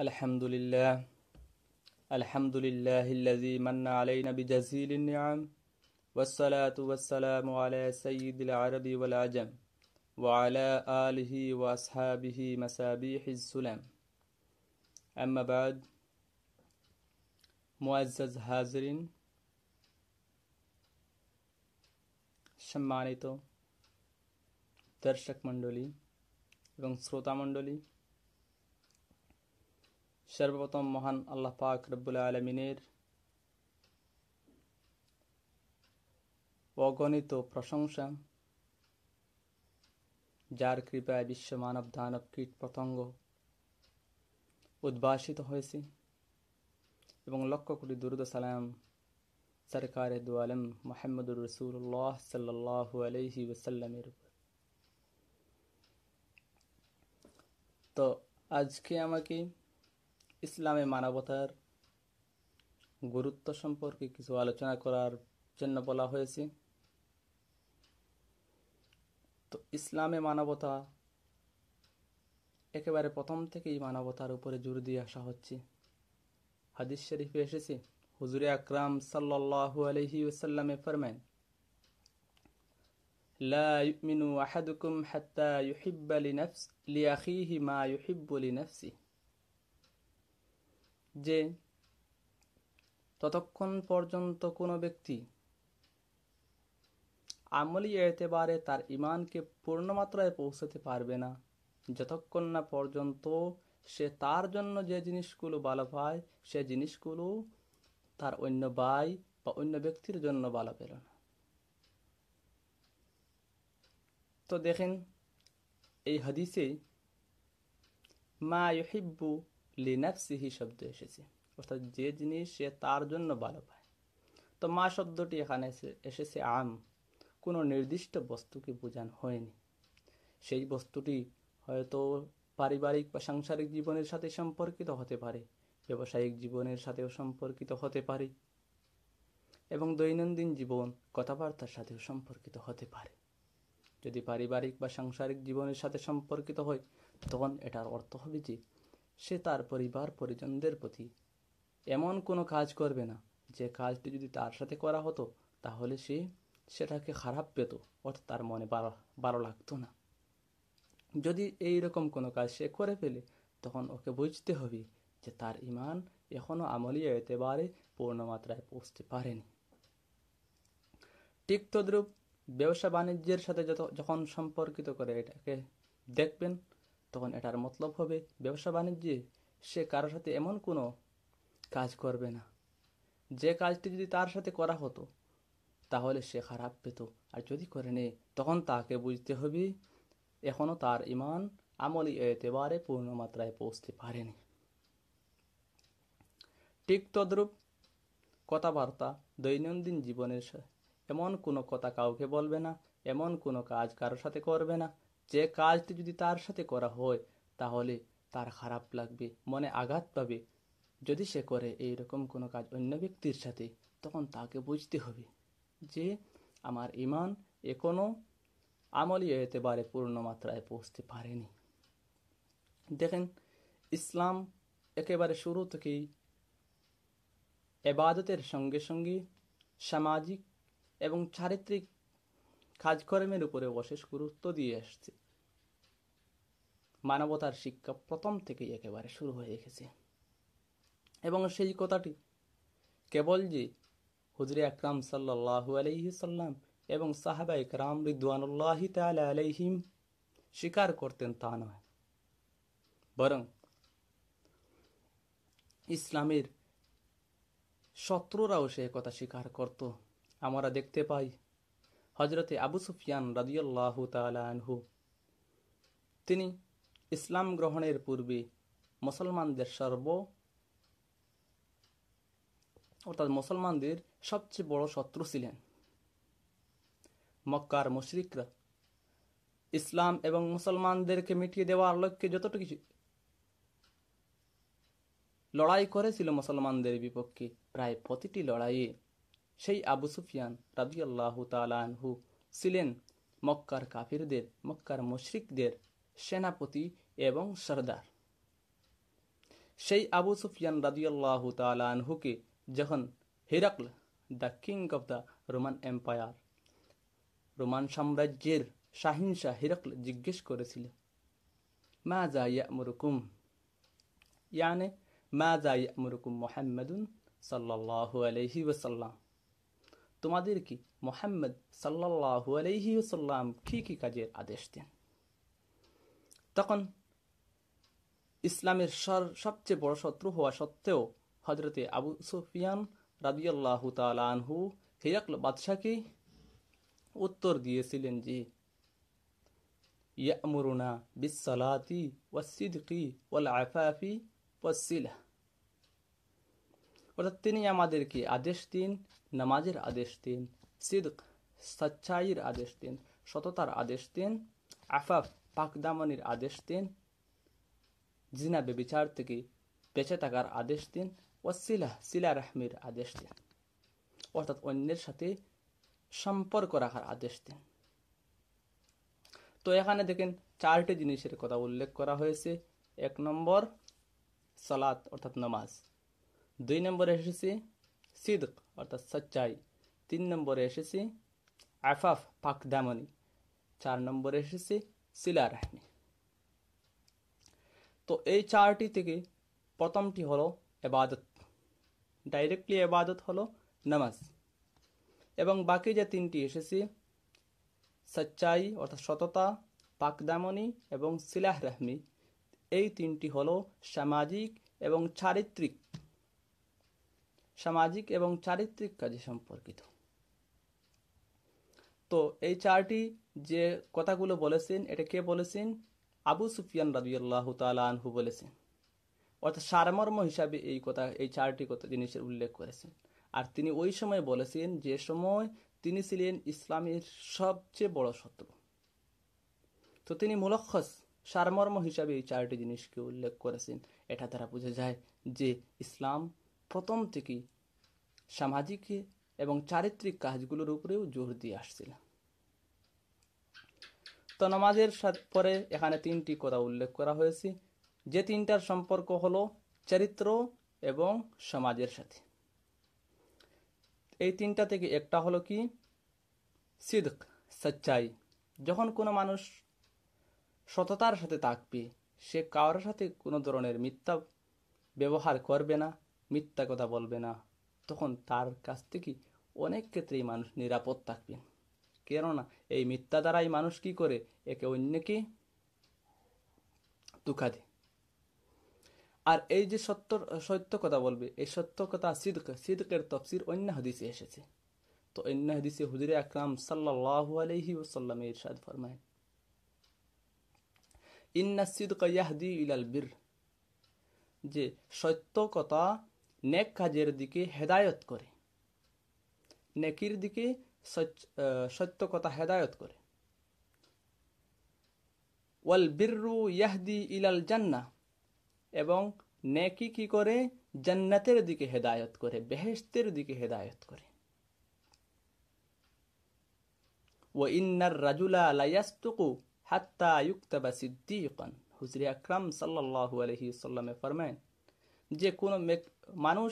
अल्हम्दुलिल्लाह अल्हम्दुलिल्लाहिल्लज़ी मन्ना अलैना बिजज़ीलिन निअम वस्सलातु वस्सलामु अला सय्यिदिल अरबि वल अजम व अला आलिहि व अस्हाबिहि मसाबिहिस सुलम। अम्मा बाद, मुअज़्ज़ज़ हाज़िरीन, सम्मानित दर्शक मंडली एवं श्रोता मंडली, सर्वप्रथम महान आल्लाह पाक रब्बुल आलमीनेर অগণিত প্রশংসা, যার কৃপায় বিশ্ব মানব দানব কীট পতঙ্গ উদ্ভাসিত হয়েছে এবং লক্ষ কোটি দুরূদ সালাম সরকারে দু আলম মুহাম্মদুর রাসূলুল্লাহ সাল্লাল্লাহু আলাইহি ওয়াসাল্লামের উপর। তো আজকে আমাকে ইসলামে মানবতার গুরুত্ব সম্পর্কে কিছু আলোচনা করার জন্য বলা হয়েছে। তো ইসলামে মানবতা একেবারে প্রথম থেকেই মানবতার উপরে জোর দিয়ে আসা হচ্ছে। হাদিস শরীফে এসেছে, হুজুরে আকরাম সাল্লাল্লাহু আলাইহি ওয়াসাল্লামে ফরমান, লা ইউমিনু আহাদুকুম হাত্তা ইউহিব্বা লিআখিহি মা ইউহিব্বু লিনাফসিহি, যে ততক্ষণ পর্যন্ত কোনো ব্যক্তি আমলি এতেবারে তার ইমানকে পূর্ণমাত্রায় পৌঁছাতে পারবে না যতক্ষণ না পর্যন্ত সে তার জন্য যে জিনিসগুলো ভালো পায় সে জিনিসগুলো তার অন্য ভাই বা অন্য ব্যক্তির জন্য ভালো পেল না। তো দেখেন, এই হাদিসে মা ইউহিব্বু লিনাফসিহি শব্দ এসেছে, অর্থাৎ যে জিনিস সে তার জন্য ভালো পায়। তো মা শব্দটি এখানে এসেছে আম, কোনো নির্দিষ্ট বস্তুকে বোঝানো হয়নি। সেই বস্তুটি হয়তো পারিবারিক বা সাংসারিক জীবনের সাথে সম্পর্কিত হতে পারে, ব্যবসায়িক জীবনের সাথেও সম্পর্কিত হতে পারে এবং দৈনন্দিন জীবন কথাবার্তার সাথেও সম্পর্কিত হতে পারে। যদি পারিবারিক বা সাংসারিক জীবনের সাথে সম্পর্কিত হয় তখন এটার অর্থ হবে যে সে তার পরিবার পরিজনদের প্রতি এমন কোনো কাজ করবে না যে কাজটি যদি তার সাথে করা হতো তাহলে সে সেটাকে খারাপ পেত, অর্থাৎ তার মনে ভালো লাগতো না। যদি এই রকম কোনো কাজ সে করে ফেলে তখন ওকে বুঝতে হবে যে তার ইমান এখনো আমলি এতেবারে পূর্ণমাত্রায় পৌঁছতে পারেনি। ঠিক তদ্রূপ ব্যবসা বাণিজ্যের সাথে যখন সম্পর্কিত করে এটাকে দেখবেন তখন এটার মতলব হবে ব্যবসা বাণিজ্যে সে কারোর সাথে এমন কোনো কাজ করবে না যে কাজটি যদি তার সাথে করা হতো তাহলে সে খারাপ পেত, আর যদি করে নেয় তখন তাকে বুঝতে হবে এখনো তার ইমান আমলি এতেবারে পূর্ণমাত্রায় পৌঁছতে পারেনি। ঠিক তদ্রূপ কথাবার্তা দৈনন্দিন জীবনের এমন কোনো কথা কাউকে বলবে না, এমন কোনো কাজ কারোর সাথে করবে না যে কাজটি যদি তার সাথে করা হয় তাহলে তার খারাপ লাগবে, মনে আঘাত পাবে। যদি সে করে এই রকম কোনো কাজ অন্য ব্যক্তির সাথে তখন তাকে বুঝতে হবে যে আমার ইমান এখনো আমলি এতেবারে পূর্ণমাত্রায় পৌঁছতে পারেনি। দেখেন, ইসলাম একেবারে শুরু থেকেই ইবাদতের সঙ্গে সঙ্গে সামাজিক এবং চারিত্রিক কাজকর্মের উপরে অশেষ গুরুত্ব দিয়ে আসছে। মানবতার শিক্ষা প্রথম থেকেই একেবারে শুরু হয়ে গেছে এবং সেই কথাটি কেবল যে হুজুরে আকরাম সাল্লাল্লাহু আলাইহি সাল্লাম এবং সাহাবায়ে কেরাম রিদওয়ানুল্লাহি তাআলা আলাইহিম স্বীকার করতেন তা নয়, বরং ইসলামের শত্রুরাও সে কথা স্বীকার করত। আমরা দেখতে পাই হযরতে আবু সুফিয়ান রাদিয়াল্লাহু তাআলা আনহু, তিনি ইসলাম গ্রহণের পূর্বে মুসলমানদের মুসলমানদের সবচেয়ে বড় শত্রু ছিলেন। মক্কার মুশরিকরা ইসলাম এবং মুসলমানদেরকে মিটিয়ে দেওয়ার লক্ষ্যে যতটুকু লড়াই করেছিল মুসলমানদের বিপক্ষে, প্রায় প্রতিটি লড়াইয়ে সেই আবু সুফিয়ান রাদিয়াল্লাহু তাআলা আনহু ছিলেন মক্কার কাফিরদের, মক্কার মুশরিকদের সেনাপতি এবং সরদার। সেই আবু সুফিয়ান রাদিয়াল্লাহু তাআলা আনহুকে যখন Heraclius, the king of the Roman empire, Roman সাম্রাজ্যের শাহিনশাহ হিরাকল জিজ্ঞেস করেছিল, মাযা ইয়া'মুরুকুম, ইয়ানি মাযা ইয়া'মুরুকুম মুহাম্মাদুন সাল্লাল্লাহু আলাইহি ওয়াসাল্লাম, তোমাদের কি মুহাম্মদ সাল্লাল্লাহু আলাইহি ওয়াসাল্লাম কি কি কাজের আদেশ দেন? তখন ইসলামের সবচেয়ে বড় শত্রু হওয়া সত্ত্বেও হযরতে আবু সুফিয়ান রাদিয়াল্লাহু তাআলা আনহু হিরাকল বাদশাকে উত্তর দিয়েছিলেন যে, ইয়া'মুরুনা বিস-সালাতি ওয়াস-সিদকি ওয়াল-আফাফি ওয়াস-সিলাহ, অর্থাৎ তিনি আমাদেরকে আদেশ দিন, নামাজের আদেশ দিন, সিদক সচ্চাইয়ের আদেশ দিন, সততার আদেশ দিন, আফাফ পাকদামনির আদেশ দিন, জিনা ব্যভিচার থেকে বেঁচে থাকার আদেশ দিন, ওয়াসিলাহ সিলা রাহমির আদেশ দিন, অর্থাৎ অন্যের সাথে সম্পর্ক রাখার আদেশ দিন। তো এখানে দেখেন চারটি জিনিসের কথা উল্লেখ করা হয়েছে। 1 নম্বর সালাত অর্থাৎ নামাজ, 2 নম্বরে এসেছে সিদক অর্থাৎ সচ্চাই, 3 নম্বরে এসেছে আফাফ পাকদামনি, 4 নম্বরে এসেছে সিলা রাহমি। তো এই চারটি থেকে প্রথমটি হলো ইবাদত, ডাইরেক্টলি ইবাদত হলো নামাজ, এবং বাকি যে তিনটি এসেছে সচ্চাই অর্থাৎ সততা, পাকদামনি এবং সিলাহ রাহমি, এই তিনটি হলো সামাজিক এবং চারিত্রিক কাজে সম্পর্কিত। তো এই চারটি যে কথাগুলো বলেছেন, এটা কে বলেছেন? আবু সুফিয়ান রাদিয়াল্লাহু তাআলা আনহু বলেছেন, অর্থাৎ সারমর্ম হিসাবে এই চারটি জিনিসের উল্লেখ করেছেন। আর তিনি ওই সময় বলেছেন যে সময় তিনি ছিলেন ইসলামের সবচেয়ে বড় শত্রু। তো তিনি মুলখ্খস সারমর্ম হিসাবে এই চারটি জিনিসকে উল্লেখ করেছেন। এটা দ্বারা বোঝা যায় যে ইসলাম প্রথম থেকেই সামাজিক এবং চারিত্রিক কাজগুলোর উপরেও জোর দিয়ে আসছিল। তো নামাজের পরে এখানে তিনটি কথা উল্লেখ করা হয়েছে, যে তিনটার সম্পর্ক হলো চরিত্র এবং সমাজের সাথে। এই তিনটা থেকে একটা হলো কি? সিদক, সচ্চাই। যখন কোনো মানুষ সততার সাথে থাকবে, সে কারোর সাথে কোনো ধরনের মিথ্যা ব্যবহার করবে না, মিথ্যা কথা বলবে না, তখন তার কাছ থেকে অনেক ক্ষেত্রেই মানুষ নিরাপদ থাকবে। কেননা এই মিথ্যা দ্বারাই মানুষ কি করে? একে অন্যকে ধোঁকা দেয়। আর এই যে সত্য কথা বলবে, এই সত্য কথা সিদকের তাফসীর অন্য হাদিসে এসেছে। তো অন্য হাদিসে হুজুরে আকরাম সাল্লাল্লাহু আলাইহি ওয়াসাল্লাম ইরশাদ ফরমায়, ইন্নাস সিদকা ইয়াহদি ইলাল বির, যে সত্য কথা নেক কাজের দিকে হেদায়েত করে, নেকির দিকে সত্য কথা হেদায়েত করে। ওয়াল বিররু ইয়াহদি ইলাল জান্নাহ, এবং নেকি কি করে? জান্নাতের দিকে হেদায়েত করে, বেহেশতের দিকে হেদায়েত করে। ওয়া ইন্নার রাজুলা লা ইয়াসদুকু হাত্তা ইউকতাবা সিদ্দীকান, হুজুর আকরাম সাল্লাল্লাহু আলাইহি ওয়াসাল্লামে ফরমায় যে কোন মানুষ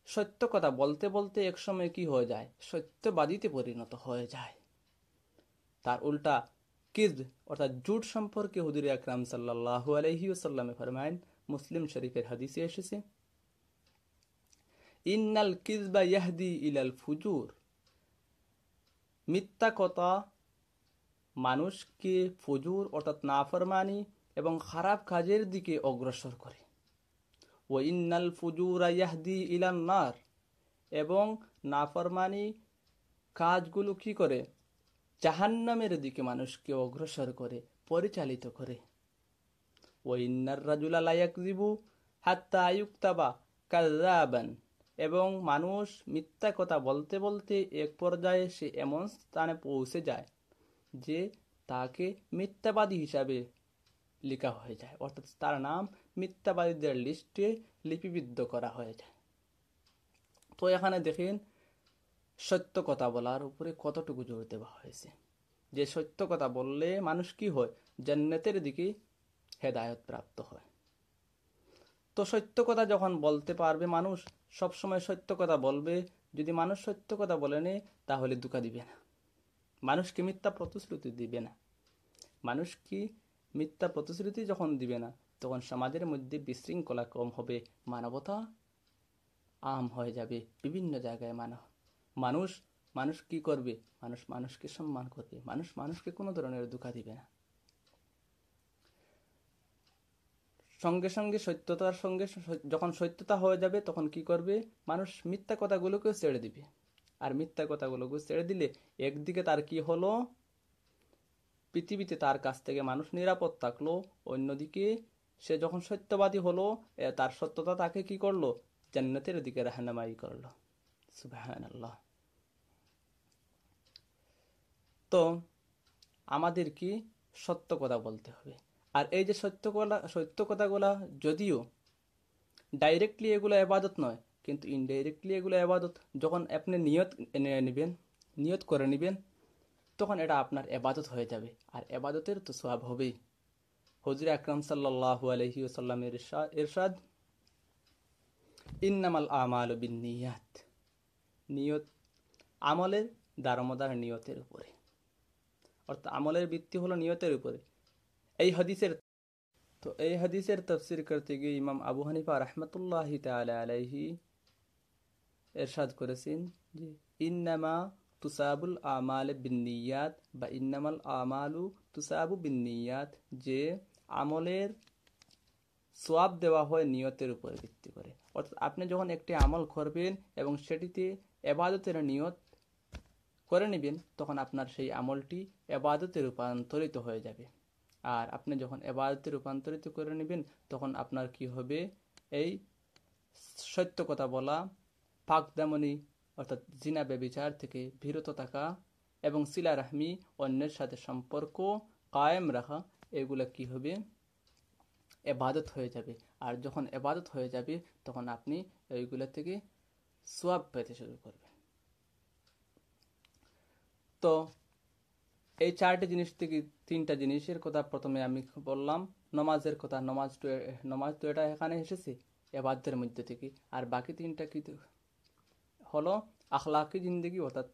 সত্য কথা বলতে বলতে একসময় কি হয়ে যায়? সত্যবাদীতে পরিণত হয়ে যায়। তার উল্টা কিযব অর্থাৎ ঝুট সম্পর্কে হুজুর আকরাম সাল্লাল্লাহু আলাইহি ওয়াসাল্লামে ফরমায়, মুসলিম শরীফের হাদিসে এসেছে, ইন্নাল কিযবা ইয়াহদি ইলাল ফুজুর, মিথ্যা কথা মানুষকে ফুজুর অর্থাৎ নাফরমানি এবং খারাপ কাজের দিকে অগ্রসর করে। ওয়া ইন্নাল ফুজুরা ইয়াহদি ইলান নার, এবং নাফরমানি কাজগুলো কি করে? জাহান্নামের দিকে মানুষকে অগ্রসর করে, পরিচালিত করে। ওয়া ইন্নার রাজুলা লা ইয়াকযিবু হাত্তা ইউকতাবা কাযযাবান, এবং মানুষ মিথ্যা কথা বলতে বলতে এক পর্যায়ে সে এমন স্থানে পৌঁছে যায় যে তাকে মিথ্যাবাদী হিসাবে লেখা হয়ে যায়, অর্থাৎ তার নাম মিথ্যাবাদীদের লিস্টে লিপিবদ্ধ করা হয়ে যায়। তো এখানে দেখেন সত্য কথা বলার উপরে কতটুকু জোর দেওয়া হয়েছে, যে সত্য কথা বললে মানুষ কি হয়? জান্নাতের দিকে হেদায়েত প্রাপ্ত হয়। তো সত্য কথা যখন বলতে পারবে মানুষ, সবসময় সত্য কথা বলবে। যদি মানুষ সত্য কথা বলে নেয় তাহলে ধোঁকা দিবে না, মানুষকে মিথ্যা প্রতিশ্রুতি দিবে না। মানুষ কি মিথ্যা প্রতিশ্রুতি যখন দিবে না, তখন সমাজের মধ্যে বিশৃঙ্খলা কম হবে, মানবতা আম হয়ে যাবে। বিভিন্ন জায়গায় মানুষ মানুষ কি করবে, মানুষ মানুষকে সম্মান করবে, মানুষ মানুষকে কোনো ধরনের ধোঁকা দিবে না। সঙ্গে সঙ্গে সত্যতার সঙ্গে যখন সত্যতা হয়ে যাবে তখন কি করবে, মানুষ মিথ্যা কথাগুলোকেও ছেড়ে দিবে। আর মিথ্যা কথাগুলোকে ছেড়ে দিলে একদিকে তার কি হলো, পৃথিবীতে তার কাছ থেকে মানুষ নিরাপদ থাকলো, অন্যদিকে সে যখন সত্যবাদী হলো তার সত্যতা তাকে কি করলো, জান্নাতের দিকে রাহনামাই করলো। সুবহানাল্লাহ। তো আমাদের কি সত্য কথা বলতে হবে। আর এই যে সত্য কথাগুলা যদিও ডাইরেক্টলি এগুলো ইবাদত নয়, কিন্তু ইনডাইরেক্টলি এগুলো ইবাদত। যখন আপনি নিয়ত করে নেবেন তখন এটা আপনার ইবাদত হয়ে যাবে, আর ইবাদতের তো সওয়াব হবেই। হুজুর আকরাম সাল্লাল্লাহু আলাইহি ওয়াসাল্লামের ইরশাদ, ইন্নামাল আমালু বিন্নিয়াত, নিয়ত আমলের দারোমদার নিয়তের উপরে, অর্থাৎ আমলের ভিত্তি হলো নিয়তের উপরে। এই হাদিসের তাফসীর করতে গিয়ে ইমাম আবু হানিফা রাহমাতুল্লাহি তাআলা আলাইহি ইরশাদ করেছেন যে ইন্নামা তুসাবুল আমাল বিন্নিয়াত বা ইন্নামাল আমালু তুসাবু বিন্নিয়াত, যে আমলের সওয়াব দেওয়া হয় নিয়তের উপর ভিত্তি করে। অর্থাৎ আপনি যখন একটি আমল করবেন এবং সেটিতে ইবাদতের নিয়ত করে নেবেন, তখন আপনার সেই আমলটি ইবাদতে রূপান্তরিত হয়ে যাবে। আর আপনি যখন ইবাদতে রূপান্তরিত করে নেবেন তখন আপনার কি হবে, এই সত্য কথা বলা, পাকদামনি অর্থাৎ জিনা ব্যভিচার থেকে বিরত থাকা এবং সিলা রাহমি, অন্যের সাথে সম্পর্ক কায়েম রাখা, এগুলা কি হবে, ইবাদত হয়ে যাবে। আর যখন ইবাদত হয়ে যাবে তখন আপনি এইগুলা থেকে সওয়াব পেতে শুরু করবেন। তো এই চারটি জিনিস থেকে তিনটা জিনিসের কথা প্রথমে আমি বললাম। নমাজের কথা, নমাজ তো এটা এখানে এসেছে ইবাদতের মধ্যে থেকে। আর বাকি তিনটা কি হলো, আখলাকি জিন্দেগি অর্থাৎ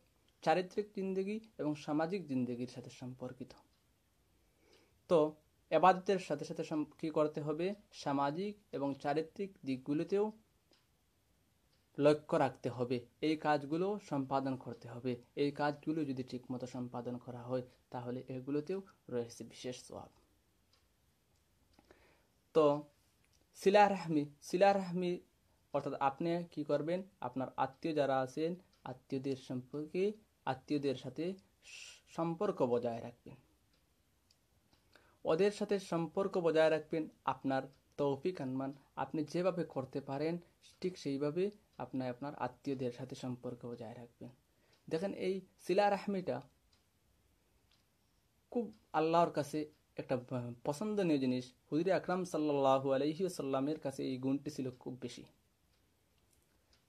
চারিত্রিক জিন্দেগি এবং সামাজিক জিন্দেগির সাথে সম্পর্কিত। তো ইবাদতের সাথে সাথে কি করতে হবে, সামাজিক এবং চারিত্রিক দিকগুলোতেও লক্ষ্য রাখতে হবে, এই কাজগুলো সম্পাদন করতে হবে। এই কাজগুলো যদি ঠিকমতো সম্পাদন করা হয় তাহলে এগুলোতেও রয়েছে বিশেষ সওয়াব। তো সিলা রাহমি অর্থাৎ আপনি কি করবেন, আপনার আত্মীয় যারা আছেন আত্মীয়দের সাথে সম্পর্ক বজায় রাখবেন, ওদের সাথে সম্পর্ক বজায় রাখবেন। আপনার তৌফিক আনমান আপনি যেভাবে করতে পারেন ঠিক সেইভাবে আপনি আপনার আত্মীয়দের সাথে সম্পর্ক বজায় রাখবেন। দেখেন এই সিলা রাহমিটা খুব আল্লাহর কাছে একটা পছন্দনীয় জিনিস। হুজুর আকরাম সাল্লাল্লাহু আলাইহি ওয়াসাল্লামের কাছে এই গুণটি ছিল খুব বেশি।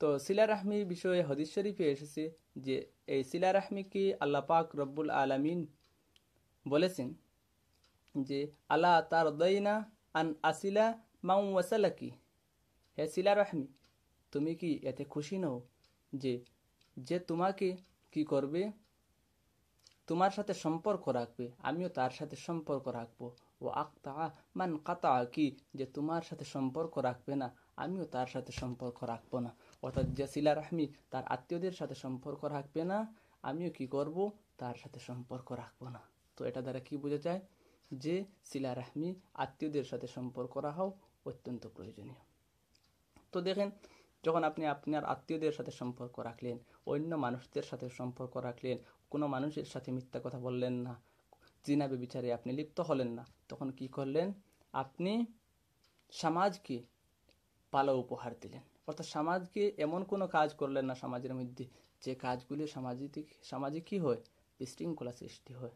তো সিলা রাহমির বিষয়ে হাদিস শরীফে এসেছে যে এই সিলা রাহমিকে আল্লাহ পাক রব্বুল আলামিন বলেছেন যে আলা তারদাইনা আন আসিলা মাউ ওয়াসালাকি, হে সিলা রাহমি, তুমি কি এতে খুশি নও যে যে তোমাকে কি করবে, তোমার সাথে সম্পর্ক রাখবে, আমিও তার সাথে সম্পর্ক রাখবো। ও আক্তা মান কাতা কি, যে তোমার সাথে সম্পর্ক রাখবে না আমিও তার সাথে সম্পর্ক রাখবো না। অর্থাৎ যে সিলা রাহমি তার আত্মীয়দের সাথে সম্পর্ক রাখবে না, আমিও কি করব, তার সাথে সম্পর্ক রাখবো না। তো এটা দ্বারা কি বোঝা যায় যে সিলা রাহমি আত্মীয়দের সাথে সম্পর্ক রাখাও অত্যন্ত প্রয়োজনীয়। তো দেখেন, যখন আপনি আপনার আত্মীয়দের সাথে সম্পর্ক রাখলেন, অন্য মানুষদের সাথে সম্পর্ক রাখলেন, কোনো মানুষের সাথে মিথ্যা কথা বললেন না, জিনা ব্যভিচারে আপনি লিপ্ত হলেন না, তখন কি করলেন, আপনি সমাজকে ভালো উপহার দিলেন। অর্থাৎ সমাজকে এমন কোনো কাজ করলেন না সমাজের মধ্যে যে কাজগুলি সমাজে কি হয়, বিশৃঙ্খলা সৃষ্টি হয়।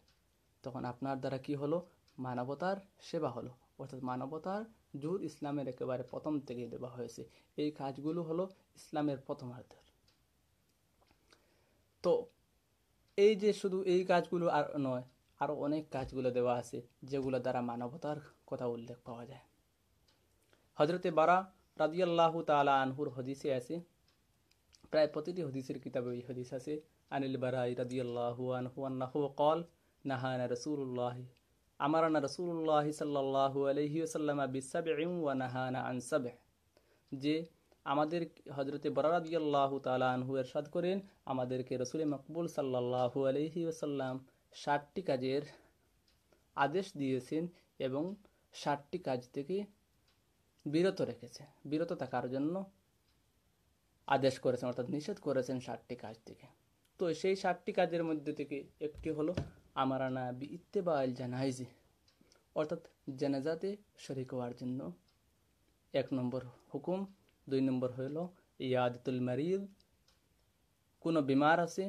তখন আপনার দ্বারা কি হলো, মানবতার সেবা হলো। অর্থাৎ মানবতার জোর ইসলামের একেবারে প্রথম থেকে দেওয়া হয়েছে। এই কাজগুলো হলো ইসলামের প্রথমার্ধের। তো এই যে শুধু এই কাজগুলো আর নয়, আরও অনেক কাজগুলো দেওয়া আছে যেগুলো দ্বারা মানবতার কথা উল্লেখ পাওয়া যায়। হজরতে বারা রাদিয়াল্লাহু তাআলা আনহুর হাদিসে আছে, প্রায় প্রতিটি হাদিসের কিতাবে এই হাদিস আছে, আনিল বারাই রাদিয়াল্লাহু আনহু আন্নাহু ক্বাল নাহানা রাসূলুল্লাহ আমারানা রাসূলুল্লাহ সাল্লাল্লাহু আলাইহি ওয়াসাল্লাম বিসাবইন ওয়া নাহানা আন সাব', যে আমাদের হযরতে বারা রাদিয়াল্লাহু তাআলা আনহু ইরশাদ করেন, আমাদেরকে রাসূল মকবুল সাল্লাল্লাহু আলাইহি ওয়াসাল্লাম 60টি কাজের আদেশ দিয়েছেন এবং 60টি কাজ থেকে বিরত রেখেছে, বিরত থাকার জন্য আদেশ করেছেন, অর্থাৎ নিষেধ করেছেন 60টি কাজ থেকে। তো সেই 60টি কাজের মধ্যে থেকে একটি হলো আমারানা বি ইত্তেবাইল জানাইজি, অর্থাৎ জানাজাতে শরীক হওয়ার জন্য 1 নম্বর হুকুম। 2 নম্বর হলো ইয়াদাতুল মারিদ, কোনো বিমার আছে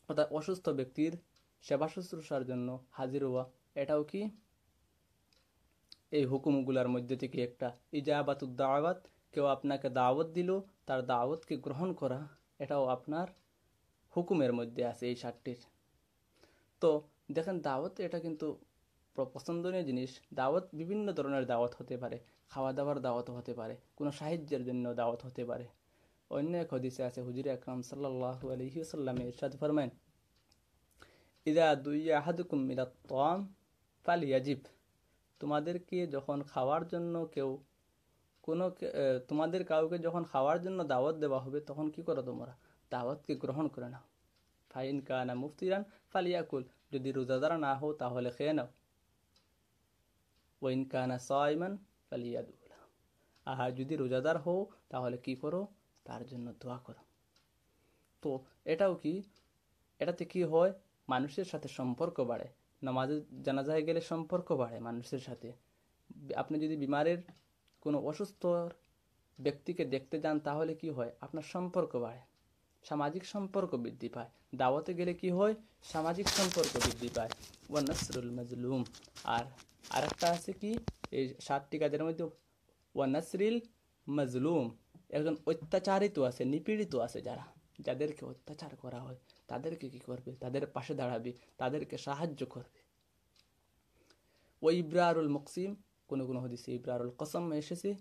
অর্থাৎ অসুস্থ ব্যক্তির সেবা শুশ্রূষার জন্য হাজির হওয়া, এটাও কি এই হুকুমগুলোর মধ্যে থেকে একটা। ইজাবাতুদ দাওয়াত, কেউ আপনাকে দাওয়াত দিল, তার দাওয়াতকে গ্রহণ করা, এটাও আপনার হুকুমের মধ্যে আছে এই 60টির। তো দেখেন, দাওয়াত এটা কিন্তু পছন্দনীয় জিনিস। দাওয়াত বিভিন্ন ধরনের দাওয়াত হতে পারে, খাওয়া দাওয়ার দাওয়াত হতে পারে, কোনো সাহায্যের জন্য দাওয়াত হতে পারে। অন্য এক হাদিসে আছে, হুজুর আকরাম সাল্লাল্লাহু আলাইহি ওয়াসাল্লাম ইরশাদ ফরমায়েন, ইযা দুইয়া আহাদুকুম ইলা তাআম ফালইয়াজিব, তোমাদেরকে যখন খাওয়ার জন্য তোমাদের কাউকে যখন খাওয়ার জন্য দাওয়াত দেওয়া হবে, তখন কি করো তোমরা? দাওয়াতকে গ্রহণ করে নাও। ফাইন কানা মুফতিরান ফালিয়াকুল, যদি রোজাদার না হও তাহলে খেয়ে নাও। ওয়াইন কানা সাইমান ফালিয়াদুল, আর যদি রোজাদার হও তাহলে কি করো? তার জন্য দোয়া করো। তো এটাতে কি হয়? মানুষের সাথে সম্পর্ক বাড়ে। নামাজে জানাজায় গেলে সম্পর্ক বাড়ে মানুষের সাথে। আপনি যদি বিমারের কোনো অসুস্থ ব্যক্তিকে দেখতে যান তাহলে কি হয়? আপনার সম্পর্ক বাড়ে, সামাজিক সম্পর্ক বৃদ্ধি পায়। দাওয়াতে গেলে কি হয়? সামাজিক সম্পর্ক বৃদ্ধি পায়। ওয়া নাসরুল মাজলুম, আর আরেকটা আছে কি এই 60টি কাজের মধ্যে, ওয়া নাসরিল মাজলুম, একজন অত্যাচারিত আছে, নিপীড়িত আছে, যাদেরকে অত্যাচার করা হয় তাদেরকে কি করবে? তাদের পাশে দাঁড়াবে, তাদেরকে সাহায্য করবে। ও ইবরারুল মুকসিম, কোনো কোনো হাদিসে ইবরারুল কসম এসেছে,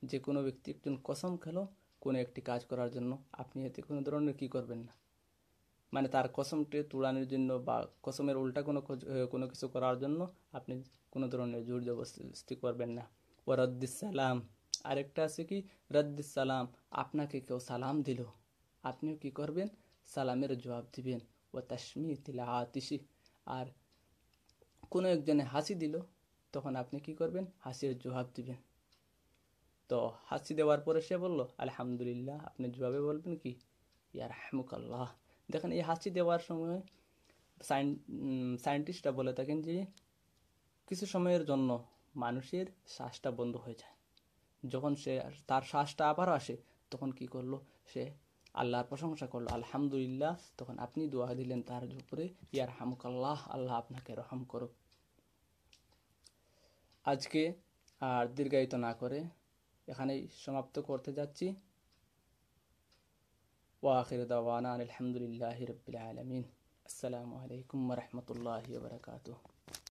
যে কোনো ব্যক্তি একজন কসম খেলো কোনো একটি কাজ করার জন্য, আপনি এতে কোনো ধরনের কি করবেন না, মানে তার কসমটি তুড়ানোর জন্য বা কসমের উল্টা কোনো কিছু করার জন্য আপনি কোনো ধরনের জোর জবরদস্তি করবেন না। ও রদ্দিস সালাম, আরেকটা আছে কি রদ্দিস সালাম, আপনাকে কেউ সালাম দিল, আপনিও কি করবেন? সালামের জবাব দিবেন। ও তাশমিতিল আতিশি, আর কোনো একজনে হাসি দিল, তখন আপনি কি করবেন? হাসির জবাব দিবেন। তো হাসি দেওয়ার পরে সে বলল আলহামদুলিল্লাহ, আপনি জবাবে বলবেন কি? ইয়ারহামুকাল্লাহ। দেখেন, এই হাসি দেওয়ার সময় সায়েন্টিস্টরা বলে থাকেন যে কিছু সময়ের জন্য মানুষের শ্বাসটা বন্ধ হয়ে যায়। যখন তার শ্বাসটা আবার আসে, তখন কি করলো? সে আল্লাহর প্রশংসা করলো, আলহামদুলিল্লাহ। তখন আপনি দোয়া দিলেন তার উপরে, ইয়ারহামুকাল্লাহ, আল্লাহ আপনাকে রহম করুক। আজকে আর দীর্ঘায়িত না করে এখানেই সমাপ্ত করতে যাচ্ছি। ওয়া আখিরু দাওয়ানা আলহামদুলিল্লাহি রাব্বিল আলামিন। আসসালামু আলাইকুম ওয়া রাহমাতুল্লাহি ওয়া বারাকাতুহু।